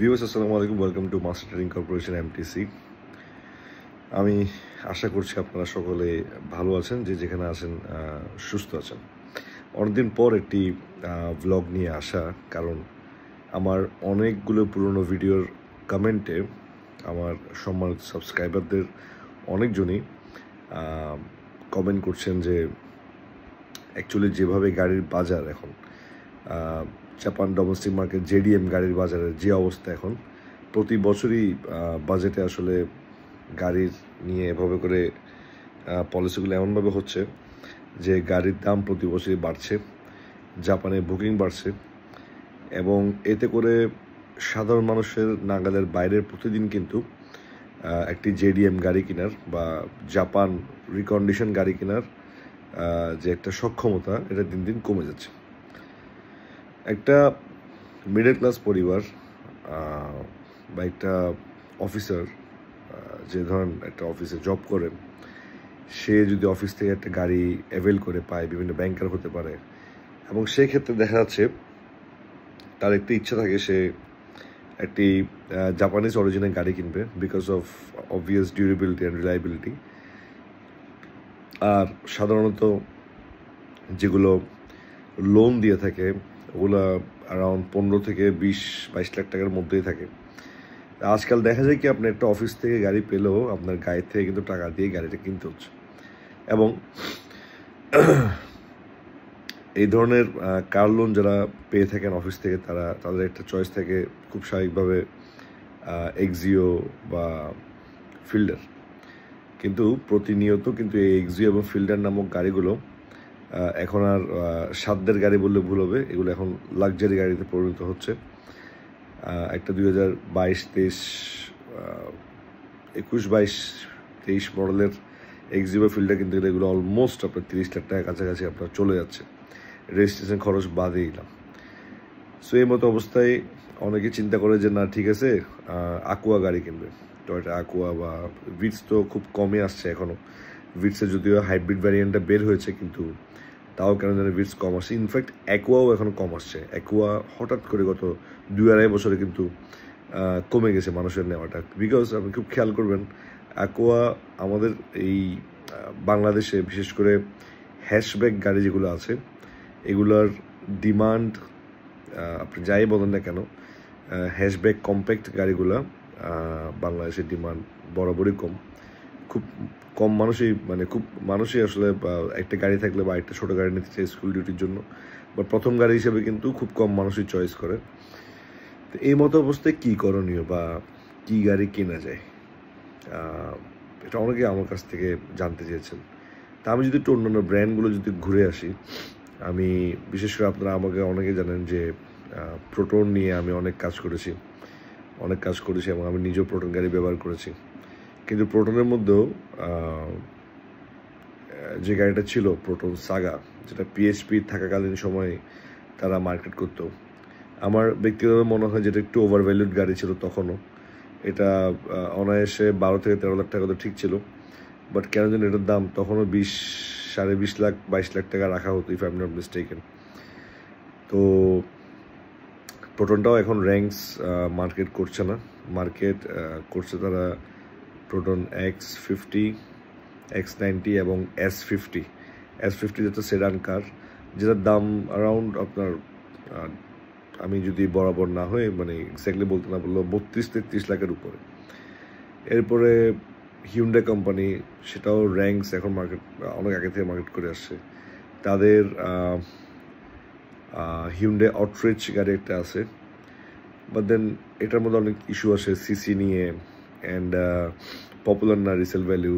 Viewers আসসালামু আলাইকুম, welcome to master Trading corporation MTC. আমি আশা করছি আপনারা সকলে ভালো আছেন, যে যেখানে আছেন সুস্থ আছেন। অনেকদিন পর একটি ভ্লগ নিয়ে আসা, কারণ আমার অনেকগুলো পুরনো ভিডিওর কমেন্টে আমার সম্মানিত সাবস্ক্রাইবারদের অনেকজনই কমেন্ট করছেন যে অ্যাকচুয়ালি যেভাবে গাড়ির বাজার এখন, জাপান ডোমেস্টিক মার্কেট জেডিএম গাড়ির বাজারের যে অবস্থা এখন, প্রতি বছরই বাজেটে আসলে গাড়ির নিয়ে এভাবে করে পলিসিগুলো এমনভাবে হচ্ছে যে গাড়ির দাম প্রতি বছরই বাড়ছে, জাপানে বুকিং বাড়ছে, এবং এতে করে সাধারণ মানুষের নাগালের বাইরের প্রতিদিন কিন্তু একটি জেডিএম গাড়ি কেনার বা জাপান রিকন্ডিশন গাড়ি কেনার যে একটা সক্ষমতা, এটা দিন দিন কমে যাচ্ছে। একটা মিডল ক্লাস পরিবার বা একটা অফিসার, যে ধরেন একটা অফিসে জব করে, সে যদি অফিস থেকে একটা গাড়ি অ্যাভেল করে পায়, বিভিন্ন ব্যাংকার হতে পারে, এবং সেই ক্ষেত্রে দেখা যাচ্ছে তার একটি ইচ্ছা থাকে সে একটি জাপানিজ অরিজিনাল গাড়ি কিনবে because of obvious durability and reliability. আর সাধারণত যেগুলো লোন দিয়ে থাকে ওগুলো অ্যারাউন্ড 15 থেকে 20-22 লাখ টাকার মধ্যেই থাকে। আজকাল দেখা যায় কি, আপনি একটা অফিস থেকে গাড়ি পেলেও আপনার গাড়ি থেকে কিন্তু টাকা দিয়ে গাড়িটা কিনতে হচ্ছে, এবং এই ধরনের কার লোন যারা পেয়ে থাকেন অফিস থেকে, তাদের একটা চয়েস থাকে খুব স্বাভাবিকভাবে এক্সিও বা ফিল্ডার। কিন্তু প্রতিনিয়ত কিন্তু এই এক্সিও এবং ফিল্ডার নামক গাড়িগুলো এখন আর সাধ্যের গাড়ি বললে ভুল হবে, এগুলো এখন লাক্সারি গাড়িতে পরিণত হচ্ছে। একটা 2022-23 21-22-23 মডেলের এক্সিও ফিল্ডার কিন্তু এগুলো অলমোস্ট আপনার 30 লাখ টাকার কাছাকাছি আপনার চলে যাচ্ছে, রেজিস্ট্রেশন খরচ বাদে দিলাম। সো এই মতো অবস্থায় অনেকে চিন্তা করে যে না, ঠিক আছে, আকুয়া গাড়ি কিনবে, টয়োটা আকুয়া বা ভিটস। তো খুব কমই আসছে এখনও, ভিটসের যদিও হাইব্রিড ভ্যারিয়েন্টটা বের হয়েছে, কিন্তু তাও কেন জানি ভিটস কম আসছে। ইনফ্যাক্ট অ্যাকুয়াও এখন কম আসছে। অ্যাকুয়া হঠাৎ করে গত 2-2.5 বছরে কিন্তু কমে গেছে মানুষের নেওয়াটা, বিকজ আপনি খুব খেয়াল করবেন অ্যাকুয়া আমাদের এই বাংলাদেশে বিশেষ করে হ্যাশব্যাক গাড়ি যেগুলো আছে এগুলোর ডিমান্ড, আপনি যাই বলেন না কেন, হ্যাশব্যাক কম্প্যাক্ট গাড়িগুলো বাংলাদেশের ডিমান্ড বরাবরই কম। খুব কম মানুষই আসলে একটা গাড়ি থাকলে বা একটা ছোটো গাড়ি নিতে চাই স্কুল ডিউটির জন্য, বা প্রথম গাড়ি হিসেবে কিন্তু খুব কম মানুষই চয়েস করে। তো এই মতো অবস্থায় কী করণীয় বা কী গাড়ি কেনা যায়, এটা অনেকে আমার কাছ থেকে জানতে চেয়েছেন। তা আমি যদি একটু অন্যান্য ব্র্যান্ডগুলো যদি ঘুরে আসি, আমি বিশেষ করে আপনারা আমাকে অনেকে জানেন যে প্রোটন নিয়ে আমি অনেক কাজ করেছি এবং আমি নিজেও প্রোটন গাড়ি ব্যবহার করেছি। কিন্তু প্রোটনের মধ্যেও যে গাড়িটা ছিল প্রোটন সাগা, যেটা পিএইচপি থাকাকালীন সময়ে তারা মার্কেট করতো, আমার ব্যক্তিগত মনে হয় যেটা একটু ওভার ভ্যালুড গাড়ি ছিল তখনও। এটা অনায়াসে 12 থেকে 13 লাখ টাকা তো ঠিক ছিল, বাট কেন যেন এটার দাম তখনও 20-20.5 লাখ 22 লাখ টাকা রাখা হতো, if I am not mistaken. তো প্রোটনটাও এখন র্যাঙ্কস মার্কেট করছে না, করছে তারা প্রোটন X50, X90 এবং S50 যেটা সেডান কার, যেটার দাম অ্যারাউন্ড আপনার, আমি যদি বরাবর না হয়ে এক্স্যাক্টলি বলতে না বললেও 32-33 লাখের উপরে। এরপরে হিউন্ডাই কোম্পানি, সেটাও র্যাঙ্কস এখন অনেক আগে থেকে মার্কেট করে আসছে। তাদের হিউন্ডাই অট্রিচ গাড়ি একটা আছে, বাট দেন এটার মধ্যে অনেক ইস্যু আসে সিসি নিয়ে, অ্যান্ড পপুলার না রিসেল ভ্যালু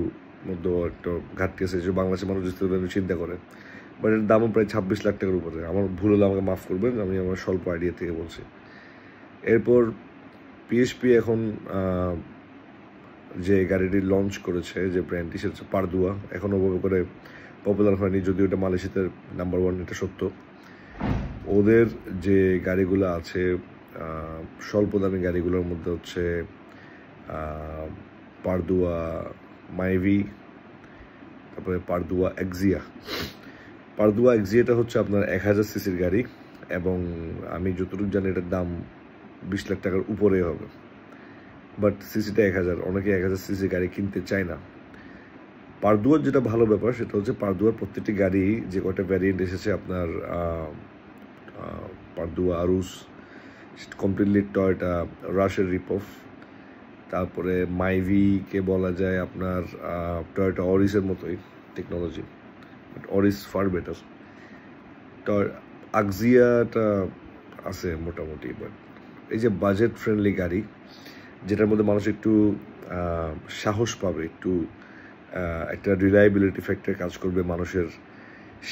মধ্যেও একটা ঘাটতি আছে, যে বাংলাদেশের মানুষ রিসেল ভ্যালু চিন্তা করে, বাট এর দামও প্রায় 26 লাখ টাকার উপরে। আমার ভুল হলে আমাকে মাফ করবেন, আমি আমার স্বল্প আইডিয়া থেকে বলছি। এরপর পিএইচপি এখন যে গাড়িটি লঞ্চ করেছে, যে ব্র্যান্ডটি, সেটা হচ্ছে পারদুয়া। এখনও ওভাবে করে পপুলার হয়নি, যদিও এটা মালয়েশিয়াতে নাম্বার 1, এটা সত্য। ওদের যে গাড়িগুলো আছে স্বল্প দামি গাড়িগুলোর মধ্যে হচ্ছে পারদুয়া মাইভি, তারপরে পারদুয়া এক্সিয়াটা হচ্ছে আপনার 1000 সিসির গাড়ি, এবং আমি যতটুকু জানি এটার দাম 20 লাখ টাকার উপরে হবে, বাট সিসিটা 1000, অনেকে 1000 সিসি গাড়ি কিনতে চায় না। পারদুয়ার যেটা ভালো ব্যাপার সেটা হচ্ছে পারদুয়ার প্রত্যেকটি গাড়ি যে কয়টা ভ্যারিয়েন্ট এসেছে আপনার পারদুয়া আরুস, কমপ্লিটলি টয়োটা রাশের রিপ অফ, তারপরে মাইভিকে বলা যায় আপনার টয়োটা অরিসের মতোই technology, but Aruz far better. আগজিয়াটা আছে মোটামুটি, বাট এই যে বাজেট ফ্রেন্ডলি গাড়ি যেটার মধ্যে মানুষ একটু সাহস পাবে, একটু একটা রিলায়েবিলিটি ফ্যাক্টর কাজ করবে মানুষের,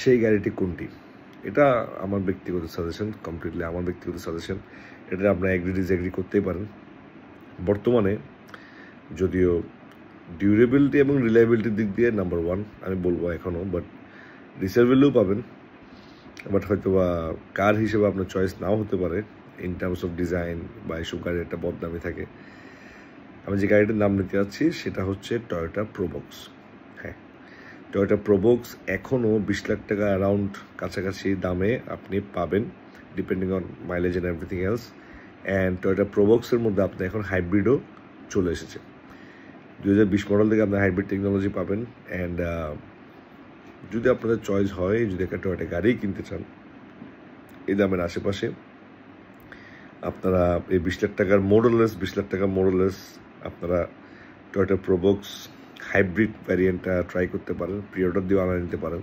সেই গাড়িটি কোনটি? এটা আমার ব্যক্তিগত সাজেশন, কমপ্লিটলি আমার ব্যক্তিগত সাজেশন। এটা আপনারা এগ্রি ডিসএগ্রি করতেই পারেন। বর্তমানে যদিও ডিউরেবিলিটি এবং রিলায়েবিলিটির দিক দিয়ে নাম্বার 1 আমি বলবো এখনও, বাট রিসেল ভ্যালুও পাবেন, বাট হয়তো বা কার হিসেবে আপনার চয়েস নাও হতে পারে ইন টার্মস অফ ডিজাইন বা এইসব গাড়ির একটা বদনামি থাকে। আমি যে গাড়িটার নাম নিতে যাচ্ছি সেটা হচ্ছে টয়োটা প্রোবক্স। হ্যাঁ, টয়োটা প্রোবক্স এখনও 20 লাখ টাকা অ্যারাউন্ড কাছাকাছি দামে আপনি পাবেন, depending on mileage and everything else. And Toyota প্রোবক্সের মধ্যে আপনি এখন হাইব্রিডও চলে এসেছে। 2020 মডেল থেকে আপনি হাইব্রিড টেকনোলজি পাবেন। অ্যান্ড যদি আপনাদের চয়েস হয়, যদি একটা টয়োটা গাড়ি কিনতে চান এই দামের আশেপাশে, আপনারা এই 20 লাখ টাকার মডেললেস, 20 লাখ টাকার মডেললেস আপনারা টয়োটা প্রোবক্স হাইব্রিড ভ্যারিয়েন্টটা ট্রাই করতে পারেন, প্রি অর্ডার দিয়েও আনা নিতে পারেন,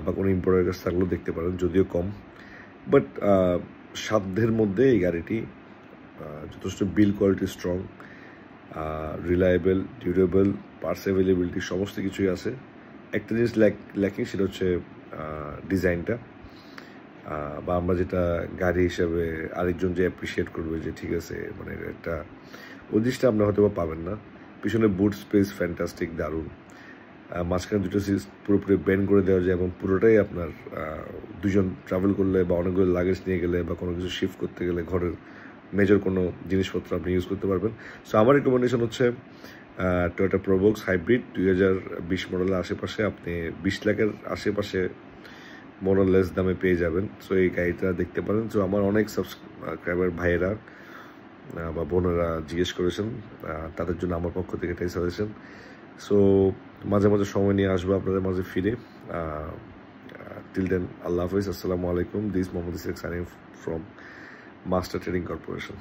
বা কোনো ইম্পোর্টারের কাছে থাকলেও দেখতে পারেন, যদিও কম, বাট সাধ্যের মধ্যে এই গাড়িটি যথেষ্ট বিল quality strong, reliable, durable, parts availability সমস্ত কিছুই আছে। একটা জিনিস ল্যাকিং সেটা হচ্ছে ডিজাইনটা, বা আমরা যেটা গাড়ি হিসেবে আরেকজন যে অ্যাপ্রিসিয়েট করবে যে ঠিক আছে মানে একটা, ওই জিনিসটা আপনারা হয়তো পাবেন না। পিছনে বুট স্পেস ফ্যান্টাস্টিক, দারুণ, মাঝখানে দুটো সিট পুরোপুরি বেন্ড করে দেওয়া যায় এবং পুরোটাই আপনার দুজন ট্রাভেল করলে বা অনেকগুলো লাগেজ নিয়ে গেলে বা কোনো কিছু শিফট করতে গেলে ঘরের মেজর কোনো জিনিসপত্র আপনি ইউজ করতে পারবেন। সো আমার রিকমেন্ডেশন হচ্ছে টয়োটা প্রোবক্স হাইব্রিড 2020 মডেলের আশেপাশে আপনি 20 লাখের আশেপাশে মডেললেস দামে পেয়ে যাবেন। সো এই গাড়িটা দেখতে পারেন। সো আমার অনেক সাবস্ক্রাইবার ভাইয়েরা বা বোনেরা জিজ্ঞেস করেছেন, তাদের জন্য আমার পক্ষ থেকে এটাই সাজেশন। সো মাঝে মাঝে সময় নিয়ে আসবো আপনাদের মাঝে ফিরে। টিল দেন, আল্লাহ হাফিজ, আসসালামু আলাইকুম। দিস মোহাম্মদ ইসেক signing from Master Trading corporation.